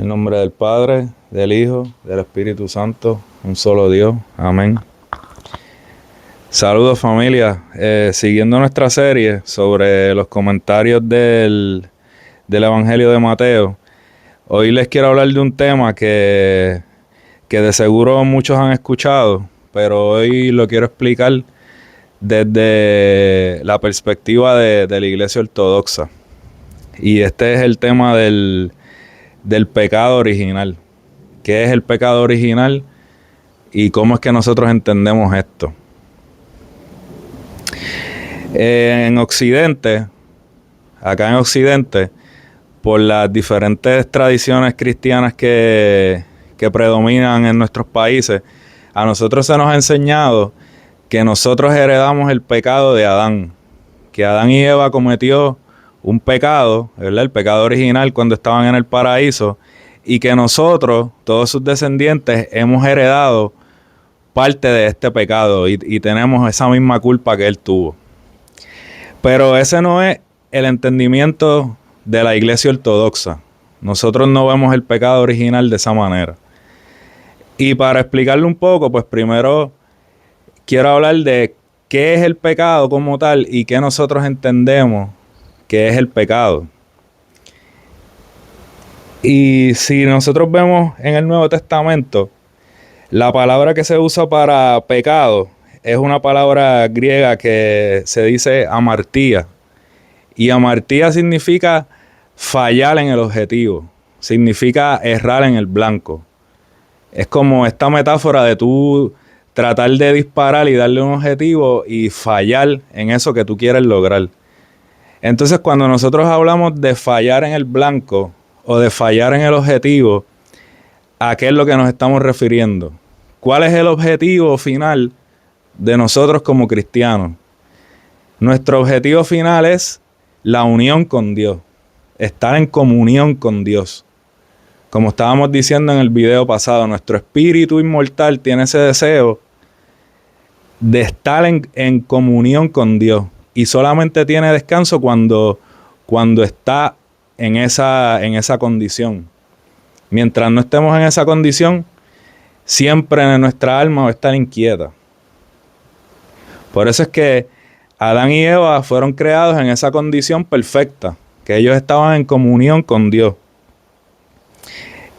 En nombre del Padre, del Hijo, del Espíritu Santo, un solo Dios. Amén. Saludos familia. Siguiendo nuestra serie sobre los comentarios del Evangelio de Mateo, hoy les quiero hablar de un tema que de seguro muchos han escuchado, pero hoy lo quiero explicar desde la perspectiva de la Iglesia Ortodoxa. Y este es el tema del pecado original. ¿Qué es el pecado original y cómo es que nosotros entendemos esto? En Occidente, acá en Occidente, por las diferentes tradiciones cristianas que predominan en nuestros países, a nosotros se nos ha enseñado que nosotros heredamos el pecado de Adán, que Adán y Eva cometió un pecado, ¿verdad? El pecado original cuando estaban en el paraíso, y que nosotros, todos sus descendientes, hemos heredado parte de este pecado y tenemos esa misma culpa que él tuvo. Pero ese no es el entendimiento de la Iglesia Ortodoxa. Nosotros no vemos el pecado original de esa manera. Y para explicarlo un poco, pues primero quiero hablar de qué es el pecado como tal y qué nosotros entendemos que es el pecado. Y si nosotros vemos en el Nuevo Testamento, la palabra que se usa para pecado es una palabra griega que se dice amartía. Y amartía significa fallar en el objetivo, significa errar en el blanco. Es como esta metáfora de tú tratar de disparar y darle un objetivo y fallar en eso que tú quieres lograr. Entonces, cuando nosotros hablamos de fallar en el blanco o de fallar en el objetivo, ¿a qué es lo que nos estamos refiriendo? ¿Cuál es el objetivo final de nosotros como cristianos? Nuestro objetivo final es la unión con Dios, estar en comunión con Dios. Como estábamos diciendo en el video pasado, nuestro espíritu inmortal tiene ese deseo de estar en comunión con Dios y solamente tiene descanso cuando está en esa condición. Mientras no estemos en esa condición, siempre nuestra alma va a estar inquieta. Por eso es que Adán y Eva fueron creados en esa condición perfecta, que ellos estaban en comunión con Dios.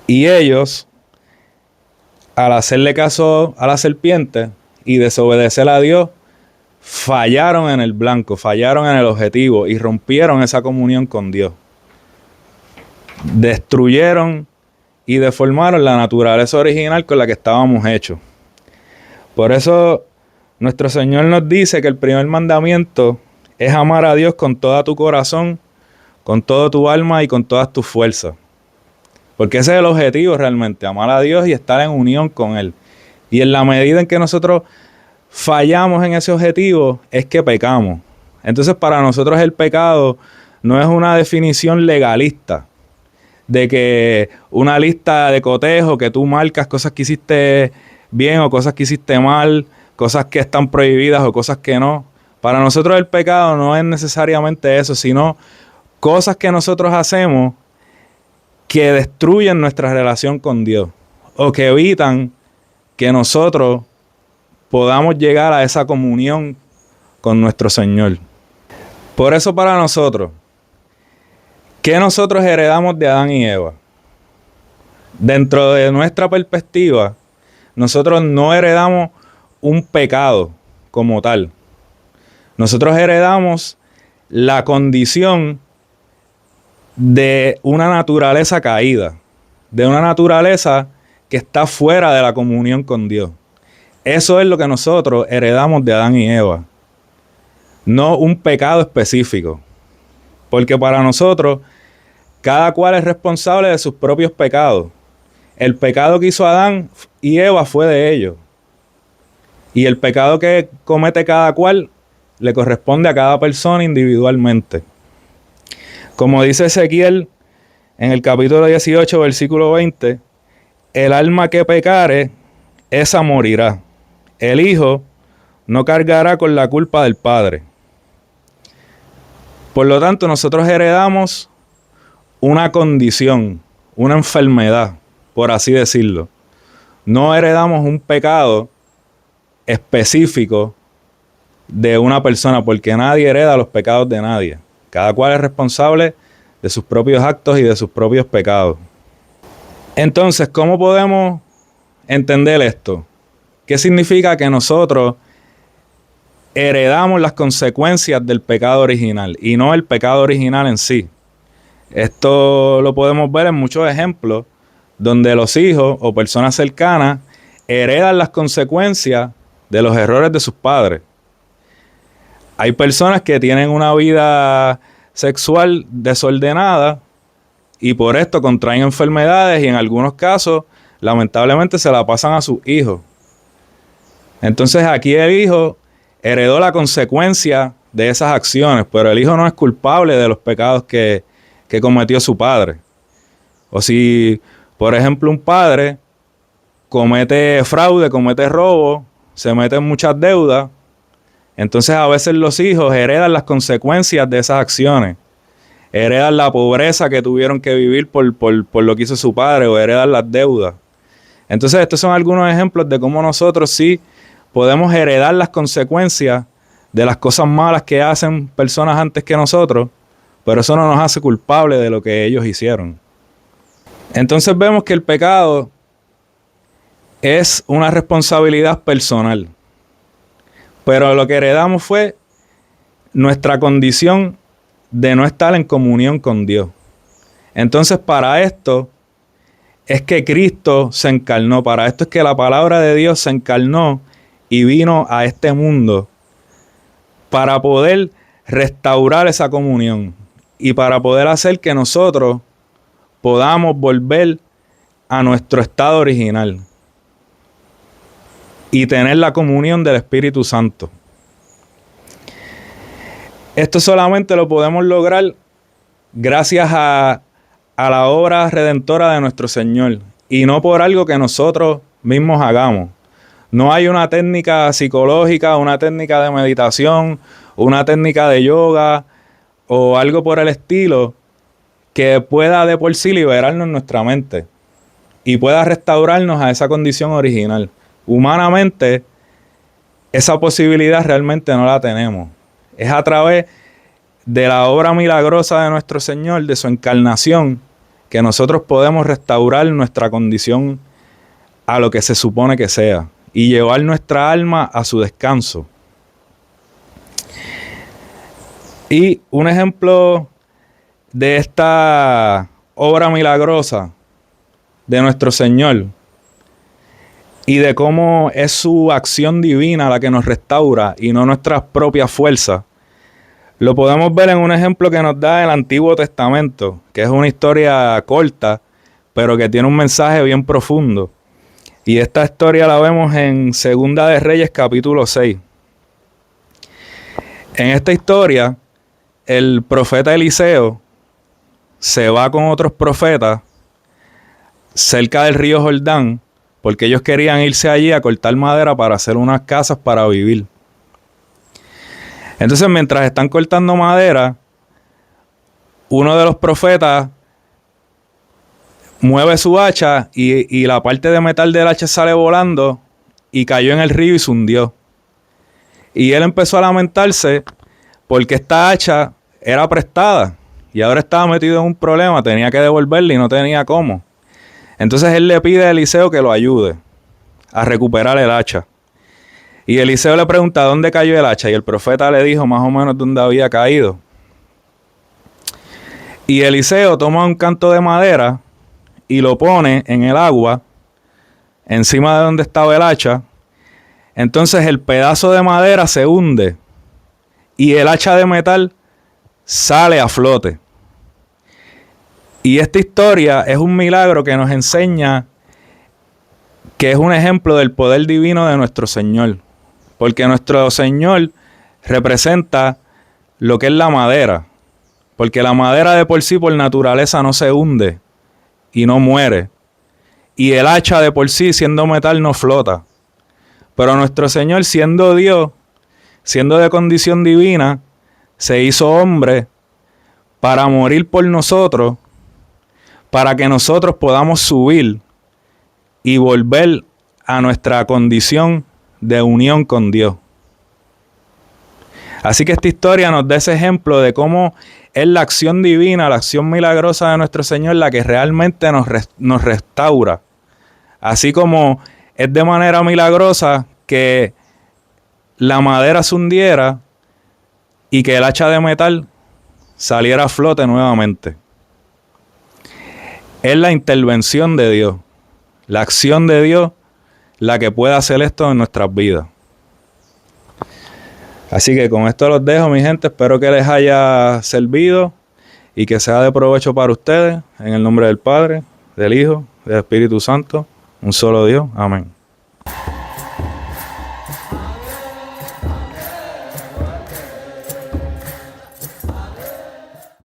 Y ellos, al hacerle caso a la serpiente y desobedecer a Dios, fallaron en el blanco, fallaron en el objetivo y rompieron esa comunión con Dios. Destruyeron y deformaron la naturaleza original con la que estábamos hechos. Por eso nuestro Señor nos dice que el primer mandamiento es amar a Dios con todo tu corazón, con toda tu alma y con todas tus fuerzas. Porque ese es el objetivo realmente, amar a Dios y estar en unión con Él. Y en la medida en que nosotros fallamos en ese objetivo, es que pecamos. Entonces para nosotros el pecado no es una definición legalista, de que una lista de cotejo que tú marcas cosas que hiciste bien o cosas que hiciste mal, cosas que están prohibidas o cosas que no. Para nosotros el pecado no es necesariamente eso, sino cosas que nosotros hacemos que destruyen nuestra relación con Dios o que evitan que nosotros podamos llegar a esa comunión con nuestro Señor. Por eso para nosotros, ¿qué nosotros heredamos de Adán y Eva? Dentro de nuestra perspectiva, nosotros no heredamos un pecado como tal. Nosotros heredamos la condición de una naturaleza caída, de una naturaleza que está fuera de la comunión con Dios. Eso es lo que nosotros heredamos de Adán y Eva, no un pecado específico, porque para nosotros cada cual es responsable de sus propios pecados. El pecado que hizo Adán y Eva fue de ellos, y el pecado que comete cada cual le corresponde a cada persona individualmente. Como dice Ezequiel en el capítulo 18, versículo 20, el alma que pecare, esa morirá. El hijo no cargará con la culpa del padre. Por lo tanto, nosotros heredamos una condición, una enfermedad, por así decirlo. No heredamos un pecado específico de una persona, porque nadie hereda los pecados de nadie. Cada cual es responsable de sus propios actos y de sus propios pecados. Entonces, ¿cómo podemos entender esto? ¿Qué significa que nosotros heredamos las consecuencias del pecado original y no el pecado original en sí? Esto lo podemos ver en muchos ejemplos donde los hijos o personas cercanas heredan las consecuencias de los errores de sus padres. Hay personas que tienen una vida sexual desordenada y por esto contraen enfermedades y en algunos casos lamentablemente se la pasan a sus hijos. Entonces aquí el hijo heredó la consecuencia de esas acciones, pero el hijo no es culpable de los pecados que cometió su padre. O si, por ejemplo, un padre comete fraude, comete robo, se mete en muchas deudas, entonces a veces los hijos heredan las consecuencias de esas acciones. Heredan la pobreza que tuvieron que vivir por lo que hizo su padre, o heredan las deudas. Entonces estos son algunos ejemplos de cómo nosotros sí podemos heredar las consecuencias de las cosas malas que hacen personas antes que nosotros, pero eso no nos hace culpables de lo que ellos hicieron. Entonces vemos que el pecado es una responsabilidad personal, pero lo que heredamos fue nuestra condición de no estar en comunión con Dios. Entonces para esto es que Cristo se encarnó, para esto es que la palabra de Dios se encarnó y vino a este mundo para poder restaurar esa comunión y para poder hacer que nosotros podamos volver a nuestro estado original y tener la comunión del Espíritu Santo. Esto solamente lo podemos lograr gracias a la obra redentora de nuestro Señor y no por algo que nosotros mismos hagamos. No hay una técnica psicológica, una técnica de meditación, una técnica de yoga o algo por el estilo que pueda de por sí liberarnos nuestra mente y pueda restaurarnos a esa condición original. Humanamente, esa posibilidad realmente no la tenemos. Es a través de la obra milagrosa de nuestro Señor, de su encarnación, que nosotros podemos restaurar nuestra condición a lo que se supone que sea y llevar nuestra alma a su descanso. Y un ejemplo de esta obra milagrosa de nuestro Señor y de cómo es su acción divina la que nos restaura y no nuestras propias fuerzas, lo podemos ver en un ejemplo que nos da el Antiguo Testamento, que es una historia corta, pero que tiene un mensaje bien profundo. Y esta historia la vemos en Segunda de Reyes, capítulo 6. En esta historia, el profeta Eliseo se va con otros profetas cerca del río Jordán, porque ellos querían irse allí a cortar madera para hacer unas casas para vivir. Entonces, mientras están cortando madera, uno de los profetas mueve su hacha y la parte de metal del hacha sale volando y cayó en el río y se hundió. Y él empezó a lamentarse porque esta hacha era prestada y ahora estaba metido en un problema, tenía que devolverla y no tenía cómo. Entonces él le pide a Eliseo que lo ayude a recuperar el hacha. Y Eliseo le pregunta dónde cayó el hacha y el profeta le dijo más o menos dónde había caído. Y Eliseo toma un canto de madera y lo pone en el agua encima de donde estaba el hacha. Entonces el pedazo de madera se hunde y el hacha de metal sale a flote. Y esta historia es un milagro que nos enseña que es un ejemplo del poder divino de nuestro Señor. Porque nuestro Señor representa lo que es la madera. Porque la madera de por sí, por naturaleza, no se hunde y no muere. Y el hacha de por sí, siendo metal, no flota. Pero nuestro Señor, siendo Dios, siendo de condición divina, se hizo hombre para morir por nosotros, para que nosotros podamos subir y volver a nuestra condición de unión con Dios. Así que esta historia nos da ese ejemplo de cómo es la acción divina, la acción milagrosa de nuestro Señor, la que realmente nos restaura. Así como es de manera milagrosa que la madera se hundiera y que el hacha de metal saliera a flote nuevamente. Es la intervención de Dios, la acción de Dios, la que puede hacer esto en nuestras vidas. Así que con esto los dejo, mi gente. Espero que les haya servido y que sea de provecho para ustedes. En el nombre del Padre, del Hijo, del Espíritu Santo, un solo Dios. Amén.